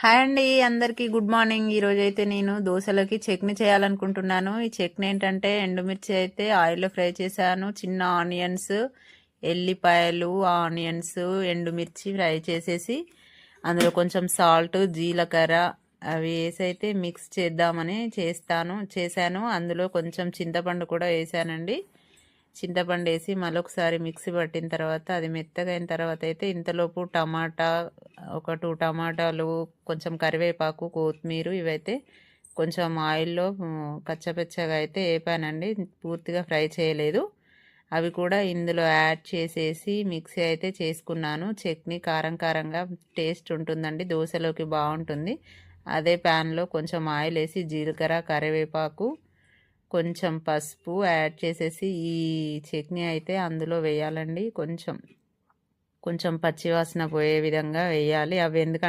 Hi అండి, అందరికీ good morning. ఈరోజైతే నేను దోశలకి చట్నీ చేయాలనుకుంటున్నాను. ఈ చట్నీ ఏంటంటే ఎండుమిర్చి అయితే ఆయిల్లో ఫ్రై చేశాను. చిన్న ఆనియన్స్, ఎల్లిపాయలు, ఆనియన్స్, ఎండుమిర్చి ఫ్రై చేసేసి అందులో కొంచెం సాల్ట్, జీలకర్ర అవి వేసి అయితే మిక్స్ చేద్దామని చేశాను. అందులో కొంచెం చింతపండు కూడా వేసానండి. చింతపండు వేసి మరొకసారి మిక్సీ పట్టిన తర్వాత అది మెత్తగా అయిన తర్వాత అయితే ఇంతలోపు ఒక 2 టమాటాలు, కొంచెం కరివేపాకు, కొత్తిమీర ఇవైతే కొంచెం ఆయిల్లో కచ్చపచ్చగా అయితే వేపానండి. పూర్తిగా ఫ్రై చేయలేదు. అవి కూడా ఇందులో యాడ్ చేసేసి మిక్సీ అయితే చేసుకున్నాను. చట్నీ కారం కారంగా టేస్ట్ ఉంటుందండి, దోశలోకి బాగుంటుంది. అదే ప్యాన్లో కొంచెం ఆయిల్ వేసి జీలకర్ర, కరివేపాకు, కొంచెం పసుపు యాడ్ చేసేసి ఈ చట్నీ అయితే అందులో వేయాలండి. కొంచెం పచ్చివాసన పోయే విధంగా వేయాలి. అవి ఎందుకంటే